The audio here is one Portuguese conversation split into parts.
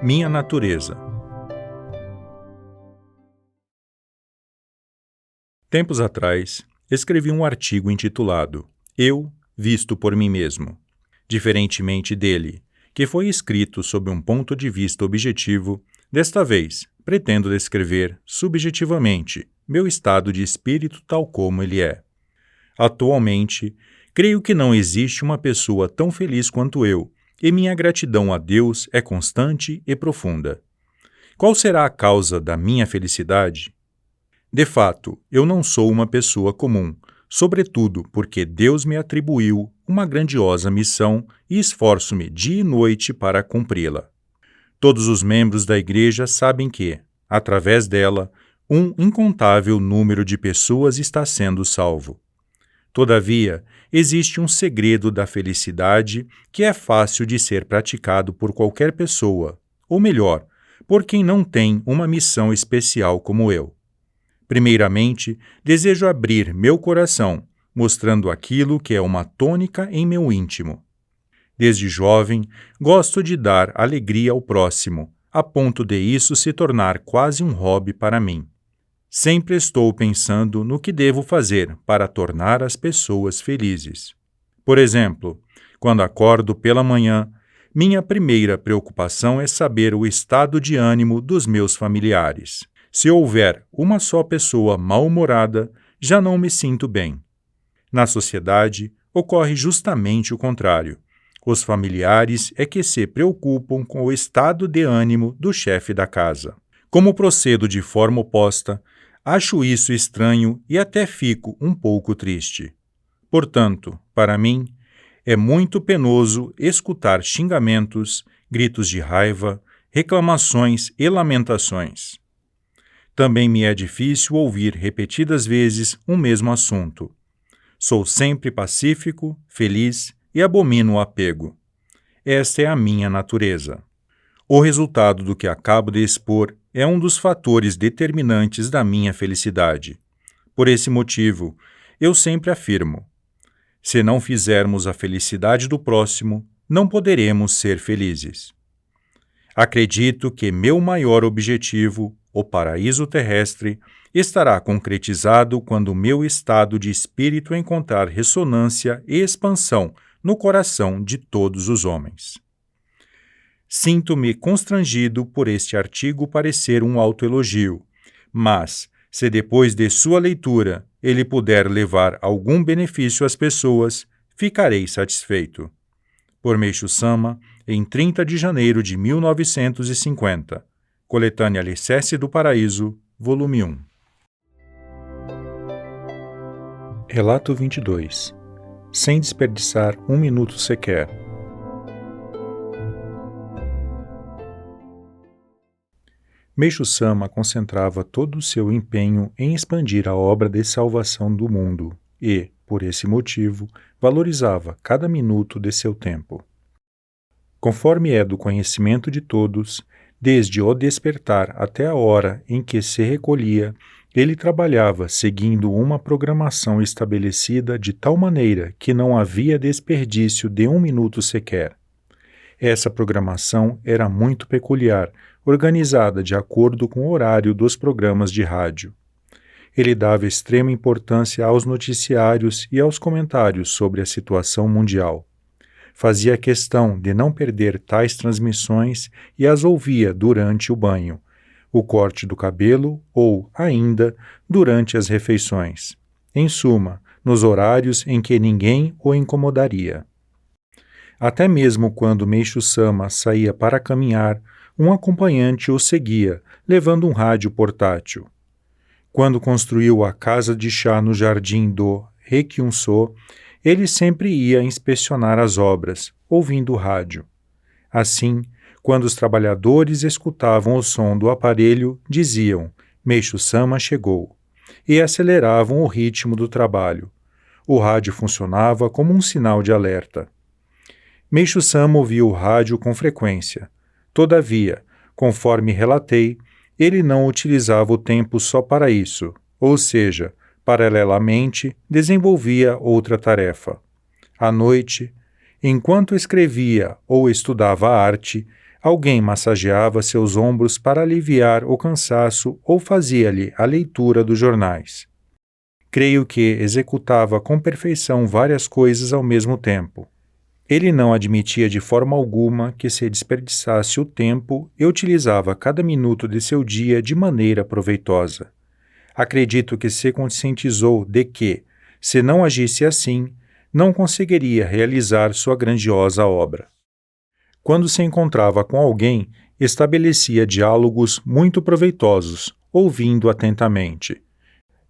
Minha natureza. Tempos atrás, escrevi um artigo intitulado Eu, visto por mim mesmo. Diferentemente dele, que foi escrito sob um ponto de vista objetivo, desta vez pretendo descrever, subjetivamente, meu estado de espírito tal como ele é. Atualmente, creio que não existe uma pessoa tão feliz quanto eu, e minha gratidão a Deus é constante e profunda. Qual será a causa da minha felicidade? De fato, eu não sou uma pessoa comum, sobretudo porque Deus me atribuiu uma grandiosa missão e esforço-me dia e noite para cumpri-la. Todos os membros da Igreja sabem que, através dela, um incontável número de pessoas está sendo salvo. Todavia, existe um segredo da felicidade que é fácil de ser praticado por qualquer pessoa, ou melhor, por quem não tem uma missão especial como eu. Primeiramente, desejo abrir meu coração, mostrando aquilo que é uma tônica em meu íntimo. Desde jovem, gosto de dar alegria ao próximo, a ponto de isso se tornar quase um hobby para mim. Sempre estou pensando no que devo fazer para tornar as pessoas felizes. Por exemplo, quando acordo pela manhã, minha primeira preocupação é saber o estado de ânimo dos meus familiares. Se houver uma só pessoa mal-humorada, já não me sinto bem. Na sociedade, ocorre justamente o contrário. Os familiares é que se preocupam com o estado de ânimo do chefe da casa. Como procedo de forma oposta, acho isso estranho e até fico um pouco triste. Portanto, para mim, é muito penoso escutar xingamentos, gritos de raiva, reclamações e lamentações. Também me é difícil ouvir repetidas vezes um mesmo assunto. Sou sempre pacífico, feliz e abomino o apego. Esta é a minha natureza. O resultado do que acabo de expor é um dos fatores determinantes da minha felicidade. Por esse motivo, eu sempre afirmo: se não fizermos a felicidade do próximo, não poderemos ser felizes. Acredito que meu maior objetivo, o paraíso terrestre, estará concretizado quando meu estado de espírito encontrar ressonância e expansão no coração de todos os homens. Sinto-me constrangido por este artigo parecer um autoelogio, mas, se depois de sua leitura ele puder levar algum benefício às pessoas, ficarei satisfeito. Por Meishu Sama, em 30 de janeiro de 1950. Coletânea Alicerce do Paraíso, volume 1. Relato 22. Sem desperdiçar um minuto sequer. Meishu Sama concentrava todo o seu empenho em expandir a obra de salvação do mundo e, por esse motivo, valorizava cada minuto de seu tempo. Conforme é do conhecimento de todos, desde o despertar até a hora em que se recolhia, ele trabalhava seguindo uma programação estabelecida de tal maneira que não havia desperdício de um minuto sequer. Essa programação era muito peculiar, organizada de acordo com o horário dos programas de rádio. Ele dava extrema importância aos noticiários e aos comentários sobre a situação mundial. Fazia questão de não perder tais transmissões e as ouvia durante o banho, o corte do cabelo ou, ainda, durante as refeições. Em suma, nos horários em que ninguém o incomodaria. Até mesmo quando Meishu Sama saía para caminhar, um acompanhante o seguia, levando um rádio portátil. Quando construiu a casa de chá no jardim do Rekyunso, ele sempre ia inspecionar as obras, ouvindo o rádio. Assim, quando os trabalhadores escutavam o som do aparelho, diziam: Meishu Sama chegou, e aceleravam o ritmo do trabalho. O rádio funcionava como um sinal de alerta. Meishu Sama ouvia o rádio com frequência. Todavia, conforme relatei, ele não utilizava o tempo só para isso, ou seja, paralelamente, desenvolvia outra tarefa. À noite, enquanto escrevia ou estudava arte, Alguém massageava seus ombros para aliviar o cansaço ou fazia-lhe a leitura dos jornais. Creio que executava com perfeição várias coisas ao mesmo tempo. Ele não admitia de forma alguma que se desperdiçasse o tempo e utilizava cada minuto de seu dia de maneira proveitosa. Acredito que se conscientizou de que, se não agisse assim, não conseguiria realizar sua grandiosa obra. Quando se encontrava com alguém, estabelecia diálogos muito proveitosos, ouvindo atentamente.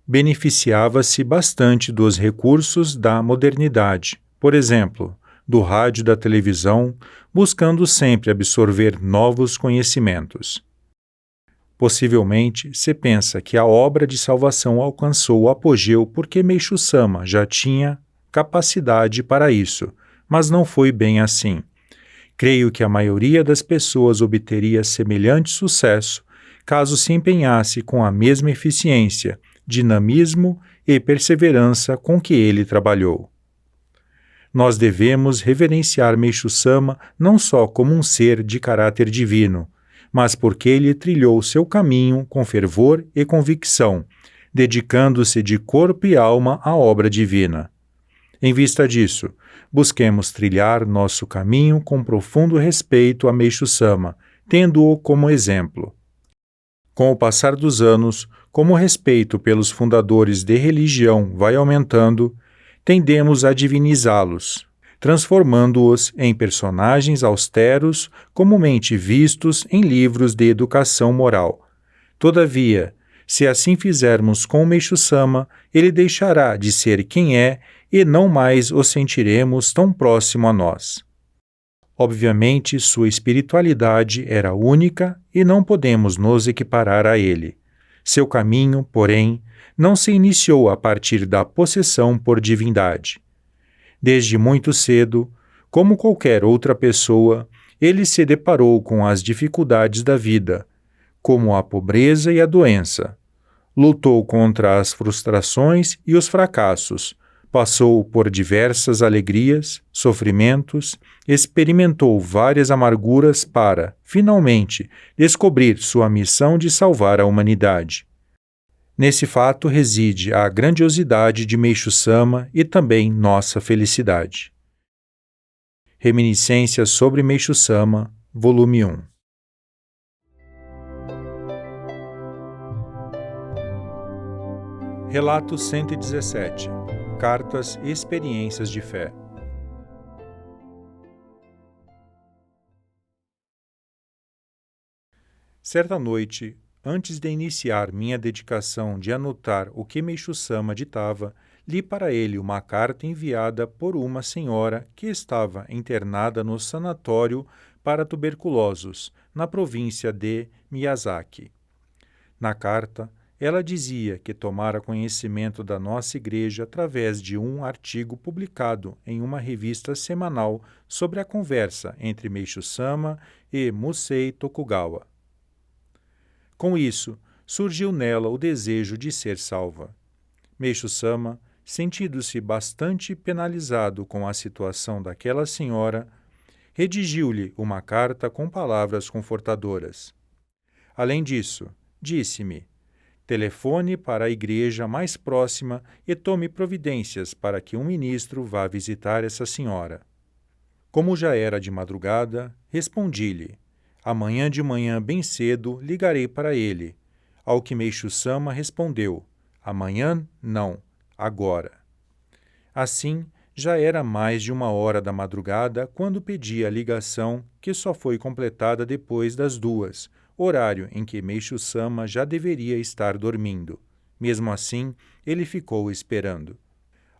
Beneficiava-se bastante dos recursos da modernidade, por exemplo, do rádio e da televisão, buscando sempre absorver novos conhecimentos. Possivelmente, se pensa que a obra de salvação alcançou o apogeu porque Meishu Sama já tinha capacidade para isso, mas não foi bem assim. Creio que a maioria das pessoas obteria semelhante sucesso caso se empenhasse com a mesma eficiência, dinamismo e perseverança com que ele trabalhou. Nós devemos reverenciar Meishu Sama não só como um ser de caráter divino, mas porque ele trilhou seu caminho com fervor e convicção, dedicando-se de corpo e alma à obra divina. Em vista disso, busquemos trilhar nosso caminho com profundo respeito a Meishu Sama, tendo-o como exemplo. Com o passar dos anos, como o respeito pelos fundadores de religião vai aumentando, tendemos a divinizá-los, transformando-os em personagens austeros comumente vistos em livros de educação moral. Todavia, se assim fizermos com Meishu Sama, ele deixará de ser quem é e não mais o sentiremos tão próximo a nós. Obviamente, sua espiritualidade era única e não podemos nos equiparar a ele. Seu caminho, porém, não se iniciou a partir da possessão por divindade. Desde muito cedo, como qualquer outra pessoa, ele se deparou com as dificuldades da vida, como a pobreza e a doença. Lutou contra as frustrações e os fracassos, passou por diversas alegrias, sofrimentos, experimentou várias amarguras para, finalmente, descobrir sua missão de salvar a humanidade. Nesse fato reside a grandiosidade de Meishu Sama e também nossa felicidade. Reminiscências sobre Meishu Sama, volume 1. Relato 117. Cartas e experiências de fé. Certa noite, antes de iniciar minha dedicação de anotar o que Meishu Sama ditava, li para ele uma carta enviada por uma senhora que estava internada no sanatório para tuberculosos, na província de Miyazaki. Na carta, ela dizia que tomara conhecimento da nossa igreja através de um artigo publicado em uma revista semanal sobre a conversa entre Meishu Sama e Musei Tokugawa. Com isso, surgiu nela o desejo de ser salva. Meishu Sama, sentindo-se bastante penalizado com a situação daquela senhora, redigiu-lhe uma carta com palavras confortadoras. Além disso, disse-me: telefone para a igreja mais próxima e tome providências para que um ministro vá visitar essa senhora. Como já era de madrugada, respondi-lhe: amanhã de manhã bem cedo ligarei para ele. Ao que Meishu Sama respondeu: amanhã não, agora. Assim, já era mais de 1h da madrugada quando pedi a ligação, que só foi completada depois das 2, horário em que Meishu Sama já deveria estar dormindo. Mesmo assim, ele ficou esperando.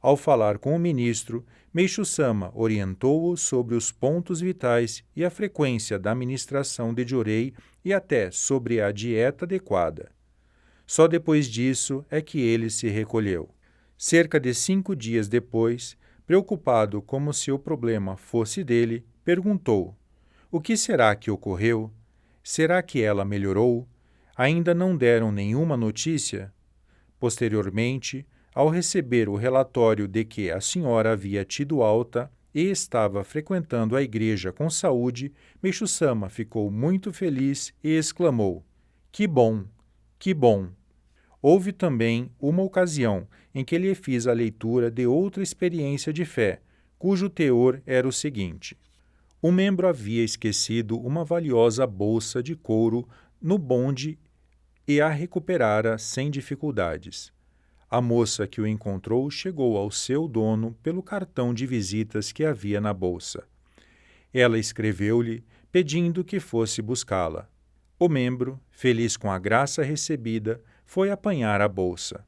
Ao falar com o ministro, Meishu Sama orientou-o sobre os pontos vitais e a frequência da administração de Jorei e até sobre a dieta adequada. Só depois disso é que ele se recolheu. Cerca de 5 dias depois, preocupado como se o problema fosse dele, perguntou: o que será que ocorreu? Será que ela melhorou? Ainda não deram nenhuma notícia? Posteriormente, ao receber o relatório de que a senhora havia tido alta, e estava frequentando a igreja com saúde, Meixo-sama ficou muito feliz e exclamou: "Que bom! Que bom!" Houve também uma ocasião em que lhe fiz a leitura de outra experiência de fé, cujo teor era o seguinte: um membro havia esquecido uma valiosa bolsa de couro no bonde e a recuperara sem dificuldades. A moça que o encontrou chegou ao seu dono pelo cartão de visitas que havia na bolsa. Ela escreveu-lhe pedindo que fosse buscá-la. O membro, feliz com a graça recebida, foi apanhar a bolsa.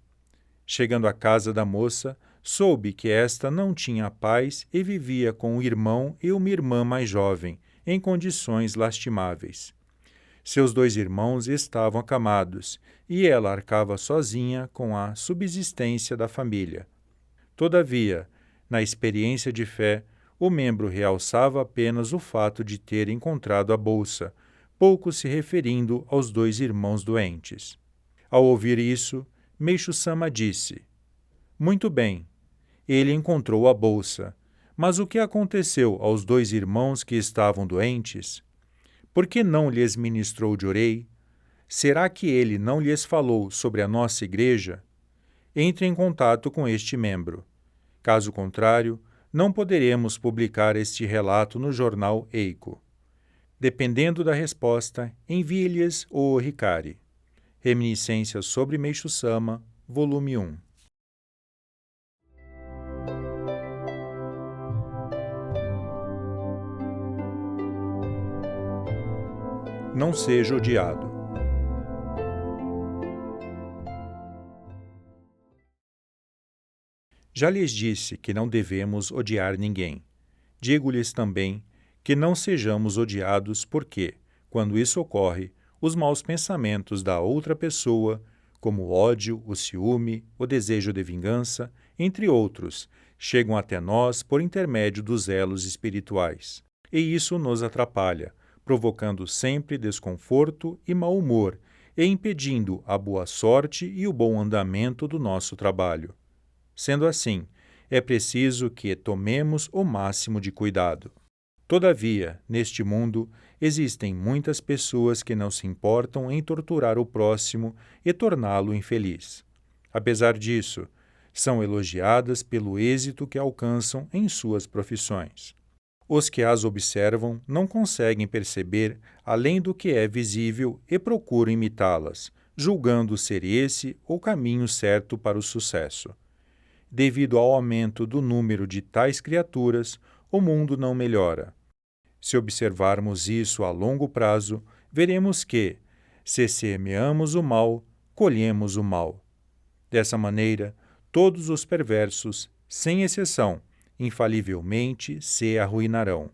Chegando à casa da moça, soube que esta não tinha paz e vivia com um irmão e uma irmã mais jovem, em condições lastimáveis. Seus 2 irmãos estavam acamados, e ela arcava sozinha com a subsistência da família. Todavia, na experiência de fé, o membro realçava apenas o fato de ter encontrado a bolsa, pouco se referindo aos 2 irmãos doentes. Ao ouvir isso, Meixo-sama disse: "Muito bem, ele encontrou a bolsa, mas o que aconteceu aos 2 irmãos que estavam doentes? Por que não lhes ministrou Jorei? Será que ele não lhes falou sobre a nossa igreja? Entre em contato com este membro. Caso contrário, não poderemos publicar este relato no jornal Eiko. Dependendo da resposta, envie-lhes o Hikari. Reminiscências sobre Meixo-sama, volume 1. Não seja odiado. Já lhes disse que não devemos odiar ninguém. Digo-lhes também que não sejamos odiados porque, quando isso ocorre, os maus pensamentos da outra pessoa, como o ódio, o ciúme, o desejo de vingança, entre outros, chegam até nós por intermédio dos elos espirituais. E isso nos atrapalha, provocando sempre desconforto e mau humor, e impedindo a boa sorte e o bom andamento do nosso trabalho. Sendo assim, é preciso que tomemos o máximo de cuidado. Todavia, neste mundo, existem muitas pessoas que não se importam em torturar o próximo e torná-lo infeliz. Apesar disso, são elogiadas pelo êxito que alcançam em suas profissões. Os que as observam não conseguem perceber além do que é visível e procuram imitá-las, julgando ser esse o caminho certo para o sucesso. Devido ao aumento do número de tais criaturas, o mundo não melhora. Se observarmos isso a longo prazo, veremos que, se semeamos o mal, colhemos o mal. Dessa maneira, todos os perversos, sem exceção, infalivelmente se arruinarão.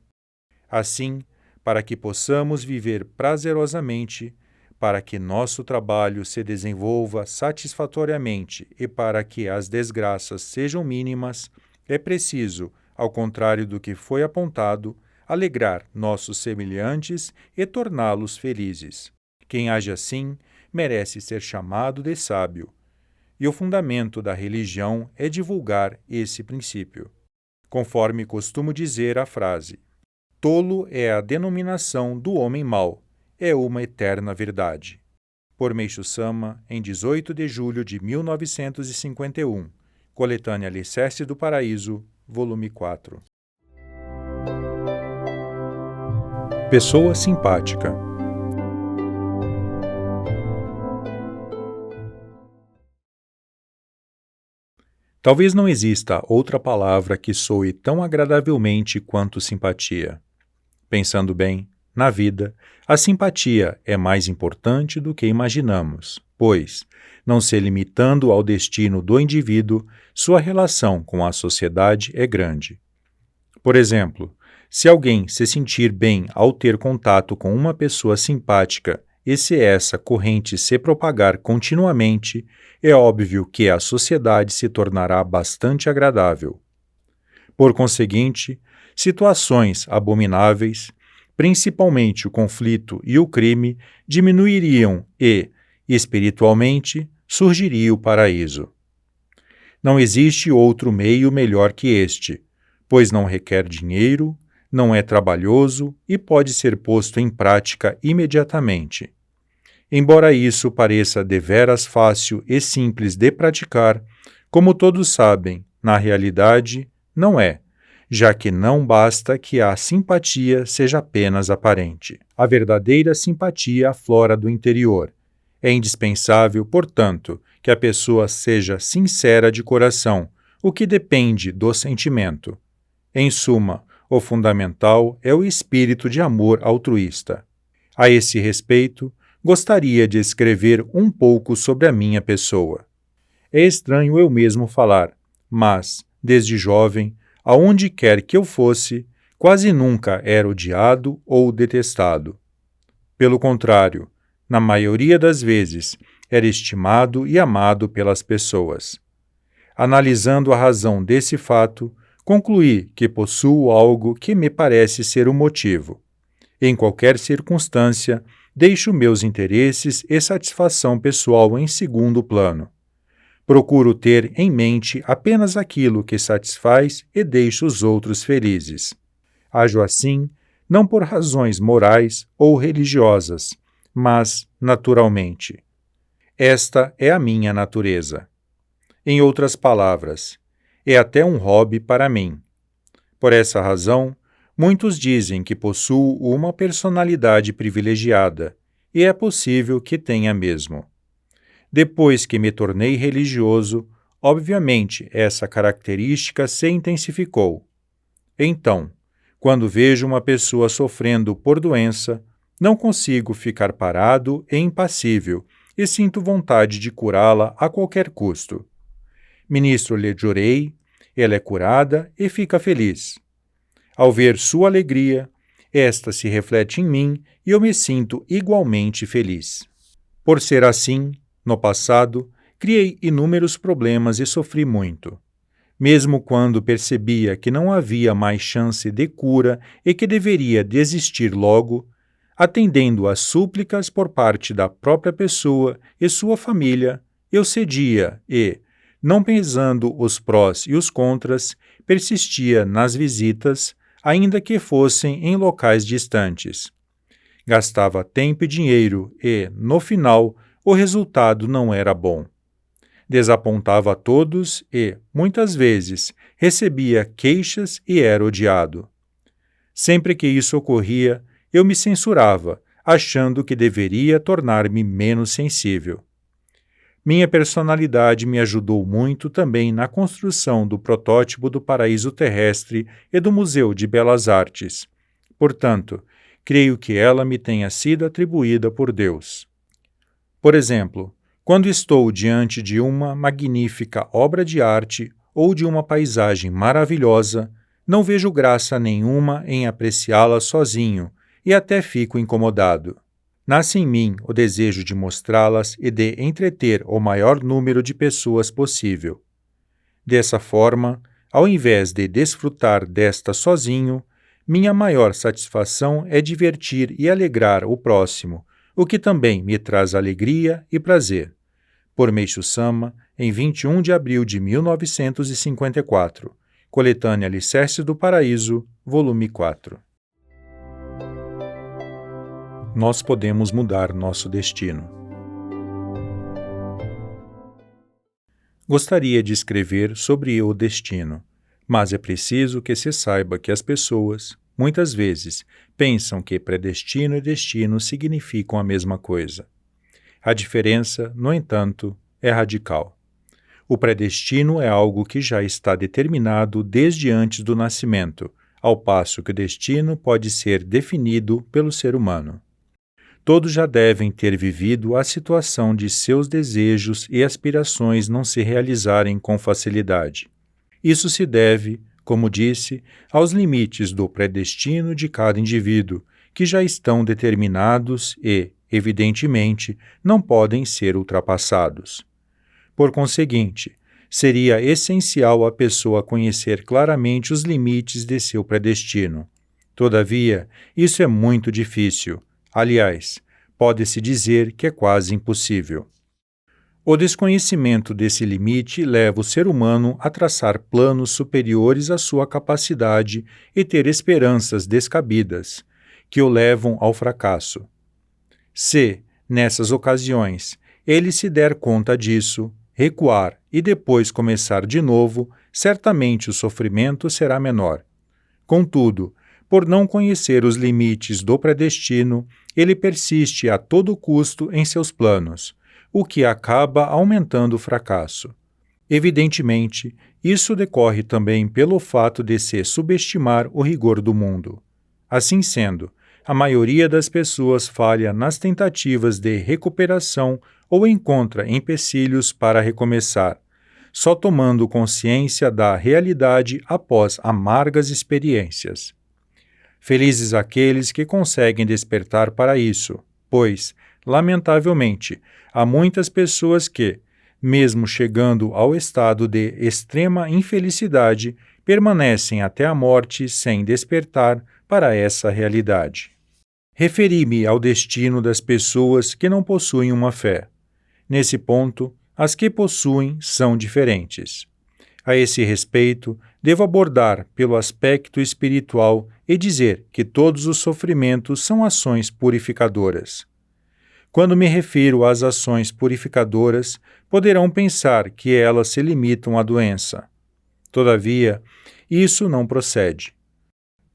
Assim, para que possamos viver prazerosamente, para que nosso trabalho se desenvolva satisfatoriamente e para que as desgraças sejam mínimas, é preciso, ao contrário do que foi apontado, alegrar nossos semelhantes e torná-los felizes. Quem age assim merece ser chamado de sábio. E o fundamento da religião é divulgar esse princípio. Conforme costumo dizer a frase: tolo é a denominação do homem mau, é uma eterna verdade. Por Meixo-sama, em 18 de julho de 1951. Coletânea Alicerce do Paraíso, volume 4. Pessoa simpática. Talvez não exista outra palavra que soe tão agradavelmente quanto simpatia. Pensando bem, na vida, a simpatia é mais importante do que imaginamos, pois, não se limitando ao destino do indivíduo, sua relação com a sociedade é grande. Por exemplo, se alguém se sentir bem ao ter contato com uma pessoa simpática e se essa corrente se propagar continuamente, é óbvio que a sociedade se tornará bastante agradável. Por conseguinte, situações abomináveis, principalmente o conflito e o crime, diminuiriam e, espiritualmente, surgiria o paraíso. Não existe outro meio melhor que este, pois não requer dinheiro, não é trabalhoso e pode ser posto em prática imediatamente. Embora isso pareça deveras fácil e simples de praticar, como todos sabem, na realidade, não é, já que não basta que a simpatia seja apenas aparente. A verdadeira simpatia aflora do interior. É indispensável, portanto, que a pessoa seja sincera de coração, o que depende do sentimento. Em suma, o fundamental é o espírito de amor altruísta. A esse respeito, gostaria de escrever um pouco sobre a minha pessoa. É estranho eu mesmo falar, mas, desde jovem, aonde quer que eu fosse, quase nunca era odiado ou detestado. Pelo contrário, na maioria das vezes, era estimado e amado pelas pessoas. Analisando a razão desse fato, concluí que possuo algo que me parece ser o motivo. Em qualquer circunstância, deixo meus interesses e satisfação pessoal em segundo plano. Procuro ter em mente apenas aquilo que satisfaz e deixa os outros felizes. Ajo assim, não por razões morais ou religiosas, mas naturalmente. Esta é a minha natureza. Em outras palavras, é até um hobby para mim. Por essa razão, muitos dizem que possuo uma personalidade privilegiada, e é possível que tenha mesmo. Depois que me tornei religioso, obviamente essa característica se intensificou. Então, quando vejo uma pessoa sofrendo por doença, não consigo ficar parado e impassível e sinto vontade de curá-la a qualquer custo. Ministro-lhe jurei, ela é curada e fica feliz. Ao ver sua alegria, esta se reflete em mim e eu me sinto igualmente feliz. Por ser assim, no passado, criei inúmeros problemas e sofri muito. Mesmo quando percebia que não havia mais chance de cura e que deveria desistir logo, atendendo às súplicas por parte da própria pessoa e sua família, eu cedia e, não pesando os prós e os contras, persistia nas visitas, ainda que fossem em locais distantes. Gastava tempo e dinheiro e, no final, o resultado não era bom. Desapontava a todos e, muitas vezes, recebia queixas e era odiado. Sempre que isso ocorria, eu me censurava, achando que deveria tornar-me menos sensível. Minha personalidade me ajudou muito também na construção do protótipo do paraíso terrestre e do Museu de Belas Artes. Portanto, creio que ela me tenha sido atribuída por Deus. Por exemplo, quando estou diante de uma magnífica obra de arte ou de uma paisagem maravilhosa, não vejo graça nenhuma em apreciá-la sozinho e até fico incomodado. Nasce em mim o desejo de mostrá-las e de entreter o maior número de pessoas possível. Dessa forma, ao invés de desfrutar desta sozinho, minha maior satisfação é divertir e alegrar o próximo, o que também me traz alegria e prazer. Por Meishu Sama, em 21 de abril de 1954. Coletânea Alicerces do Paraíso, volume 4. Nós podemos mudar nosso destino. Gostaria de escrever sobre o destino, mas é preciso que se saiba que as pessoas, muitas vezes, pensam que predestino e destino significam a mesma coisa. A diferença, no entanto, é radical. O predestino é algo que já está determinado desde antes do nascimento, ao passo que o destino pode ser definido pelo ser humano. Todos já devem ter vivido a situação de seus desejos e aspirações não se realizarem com facilidade. Isso se deve, como disse, aos limites do predestino de cada indivíduo, que já estão determinados e, evidentemente, não podem ser ultrapassados. Por conseguinte, seria essencial a pessoa conhecer claramente os limites de seu predestino. Todavia, isso é muito difícil. Aliás, pode-se dizer que é quase impossível. O desconhecimento desse limite leva o ser humano a traçar planos superiores à sua capacidade e ter esperanças descabidas, que o levam ao fracasso. Se, nessas ocasiões, ele se der conta disso, recuar e depois começar de novo, certamente o sofrimento será menor. Contudo, por não conhecer os limites do predestino, ele persiste a todo custo em seus planos, o que acaba aumentando o fracasso. Evidentemente, isso decorre também pelo fato de se subestimar o rigor do mundo. Assim sendo, a maioria das pessoas falha nas tentativas de recuperação ou encontra empecilhos para recomeçar, só tomando consciência da realidade após amargas experiências. Felizes aqueles que conseguem despertar para isso, pois, lamentavelmente, há muitas pessoas que, mesmo chegando ao estado de extrema infelicidade, permanecem até a morte sem despertar para essa realidade. Referi-me ao destino das pessoas que não possuem uma fé. Nesse ponto, as que possuem são diferentes. A esse respeito, devo abordar pelo aspecto espiritual e dizer que todos os sofrimentos são ações purificadoras. Quando me refiro às ações purificadoras, poderão pensar que elas se limitam à doença. Todavia, isso não procede.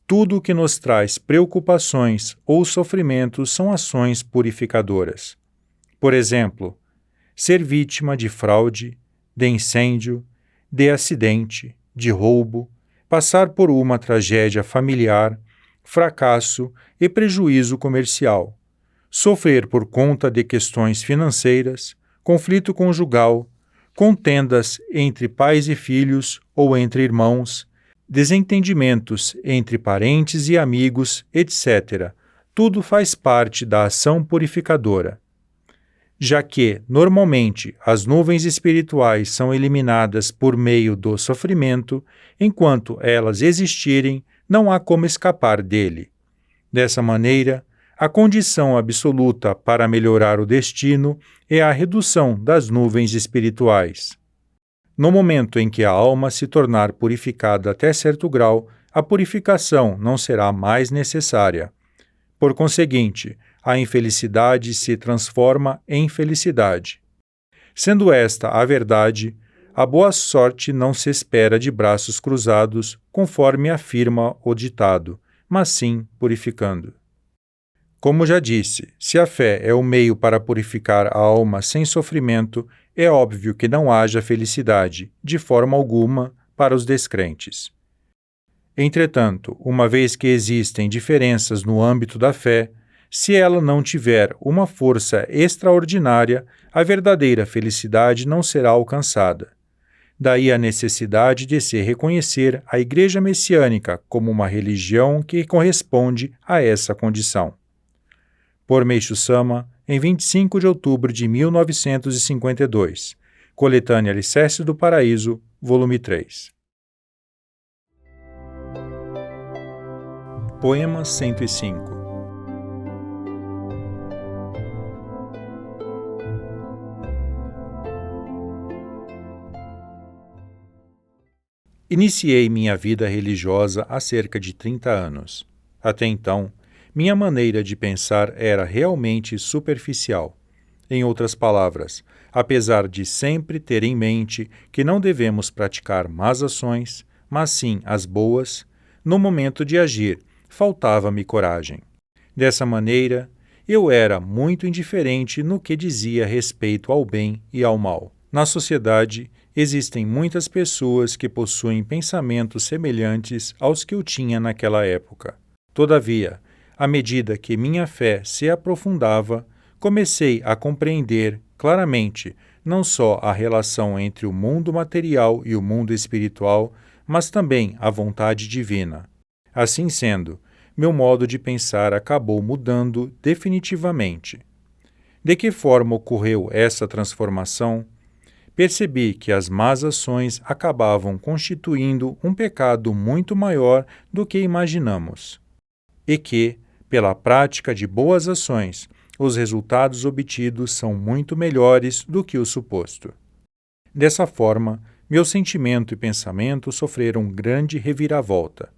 Tudo o que nos traz preocupações ou sofrimentos são ações purificadoras. Por exemplo, ser vítima de fraude, de incêndio, de acidente, de roubo, passar por uma tragédia familiar, fracasso e prejuízo comercial, sofrer por conta de questões financeiras, conflito conjugal, contendas entre pais e filhos ou entre irmãos, desentendimentos entre parentes e amigos, etc. Tudo faz parte da ação purificadora. Já que, normalmente, as nuvens espirituais são eliminadas por meio do sofrimento, enquanto elas existirem, não há como escapar dele. Dessa maneira, a condição absoluta para melhorar o destino é a redução das nuvens espirituais. No momento em que a alma se tornar purificada até certo grau, a purificação não será mais necessária. Por conseguinte, a infelicidade se transforma em felicidade. Sendo esta a verdade, a boa sorte não se espera de braços cruzados, conforme afirma o ditado, mas sim purificando. Como já disse, se a fé é o meio para purificar a alma sem sofrimento, é óbvio que não haja felicidade, de forma alguma, para os descrentes. Entretanto, uma vez que existem diferenças no âmbito da fé, se ela não tiver uma força extraordinária, a verdadeira felicidade não será alcançada. Daí a necessidade de se reconhecer a Igreja Messiânica como uma religião que corresponde a essa condição. Por Meishu Sama, em 25 de outubro de 1952. Coletânea Alicerce do Paraíso, volume 3. Poema 105. Iniciei minha vida religiosa há cerca de 30 anos. Até então, minha maneira de pensar era realmente superficial. Em outras palavras, apesar de sempre ter em mente que não devemos praticar más ações, mas sim as boas, no momento de agir, faltava-me coragem. Dessa maneira, eu era muito indiferente no que dizia respeito ao bem e ao mal. Na sociedade, existem muitas pessoas que possuem pensamentos semelhantes aos que eu tinha naquela época. Todavia, à medida que minha fé se aprofundava, comecei a compreender claramente não só a relação entre o mundo material e o mundo espiritual, mas também a vontade divina. Assim sendo, meu modo de pensar acabou mudando definitivamente. De que forma ocorreu essa transformação? Percebi que as más ações acabavam constituindo um pecado muito maior do que imaginamos, e que, pela prática de boas ações, os resultados obtidos são muito melhores do que o suposto. Dessa forma, meu sentimento e pensamento sofreram grande reviravolta.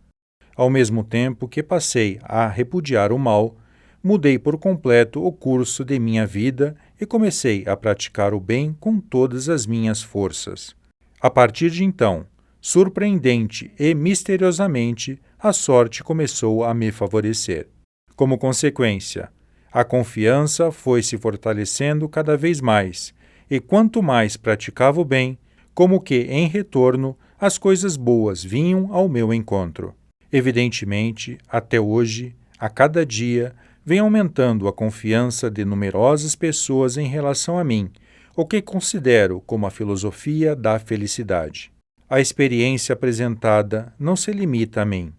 Ao mesmo tempo que passei a repudiar o mal, mudei por completo o curso de minha vida e comecei a praticar o bem com todas as minhas forças. A partir de então, surpreendente e misteriosamente, a sorte começou a me favorecer. Como consequência, a confiança foi se fortalecendo cada vez mais, e quanto mais praticava o bem, como que, em retorno, as coisas boas vinham ao meu encontro. Evidentemente, até hoje, a cada dia, vem aumentando a confiança de numerosas pessoas em relação a mim, o que considero como a filosofia da felicidade. A experiência apresentada não se limita a mim.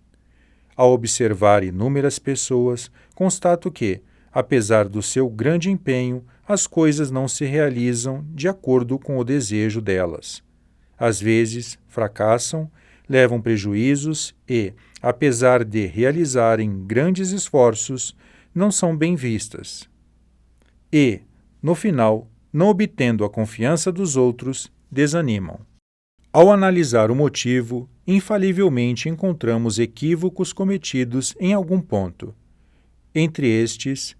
Ao observar inúmeras pessoas, constato que, apesar do seu grande empenho, as coisas não se realizam de acordo com o desejo delas. Às vezes, fracassam, levam prejuízos e, apesar de realizarem grandes esforços, não são bem vistas. E, no final, não obtendo a confiança dos outros, desanimam. Ao analisar o motivo, infalivelmente encontramos equívocos cometidos em algum ponto. Entre estes,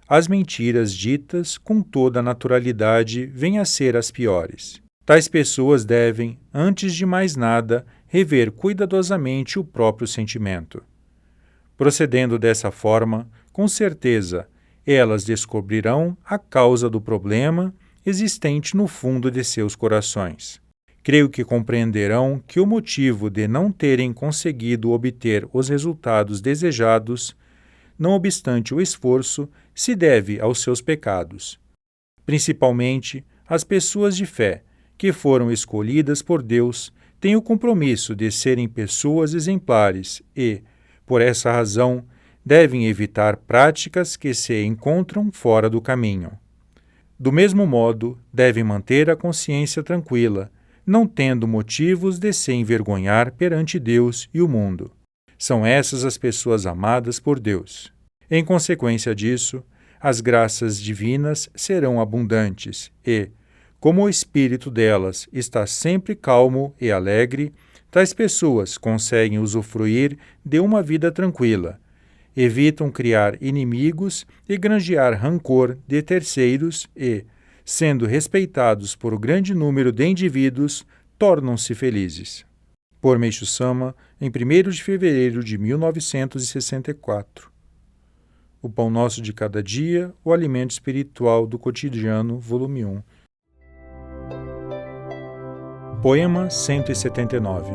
as mentiras ditas com toda a naturalidade vêm a ser as piores. Tais pessoas devem, antes de mais nada, rever cuidadosamente o próprio sentimento. Procedendo dessa forma, com certeza, elas descobrirão a causa do problema existente no fundo de seus corações. Creio que compreenderão que o motivo de não terem conseguido obter os resultados desejados, não obstante o esforço, se deve aos seus pecados. Principalmente, as pessoas de fé, que foram escolhidas por Deus, têm o compromisso de serem pessoas exemplares e, por essa razão, devem evitar práticas que se encontram fora do caminho. Do mesmo modo, devem manter a consciência tranquila, não tendo motivos de se envergonhar perante Deus e o mundo. São essas as pessoas amadas por Deus. Em consequência disso, as graças divinas serão abundantes e, como o espírito delas está sempre calmo e alegre, tais pessoas conseguem usufruir de uma vida tranquila, evitam criar inimigos e granjear rancor de terceiros e, sendo respeitados por grande número de indivíduos, tornam-se felizes. Por Meishu Sama, em 1º de fevereiro de 1964. O Pão Nosso de Cada Dia, o Alimento Espiritual do Cotidiano, volume 1. Poema 179.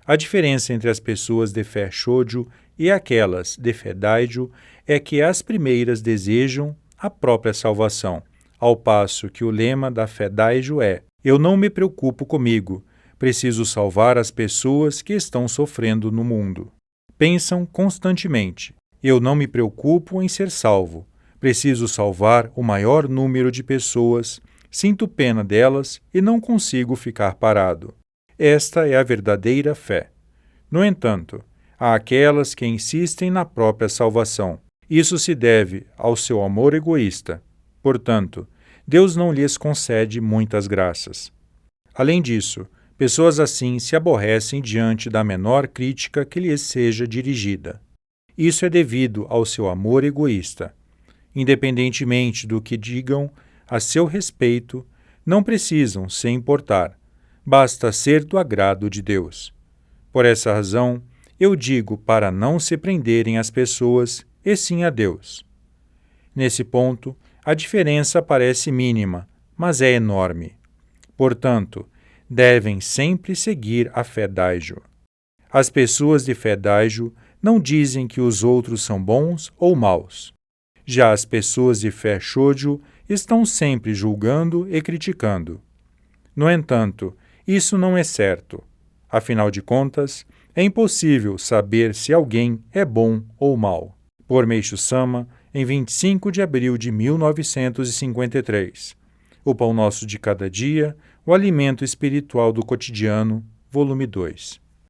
A diferença entre as pessoas de fé Shōjo e aquelas de fé Daijo é que as primeiras desejam a própria salvação, ao passo que o lema da fé Daijo é: eu não me preocupo comigo, preciso salvar as pessoas que estão sofrendo no mundo. Pensam constantemente: eu não me preocupo em ser salvo, preciso salvar o maior número de pessoas, sinto pena delas e não consigo ficar parado. Esta é a verdadeira fé. No entanto, há aquelas que insistem na própria salvação. Isso se deve ao seu amor egoísta. Portanto, Deus não lhes concede muitas graças. Além disso, pessoas assim se aborrecem diante da menor crítica que lhes seja dirigida. Isso é devido ao seu amor egoísta. Independentemente do que digam a seu respeito, não precisam se importar. Basta ser do agrado de Deus. Por essa razão, eu digo para não se prenderem às pessoas, e sim a Deus. Nesse ponto, a diferença parece mínima, mas é enorme. Portanto, devem sempre seguir a fé Daijo. As pessoas de fé Daijo não dizem que os outros são bons ou maus. Já as pessoas de fé Shōjo estão sempre julgando e criticando. No entanto, isso não é certo. Afinal de contas, é impossível saber se alguém é bom ou mau. Por Meishu Sama, em 25 de abril de 1953. O Pão Nosso de Cada Dia, O Alimento Espiritual do Cotidiano, volume 2.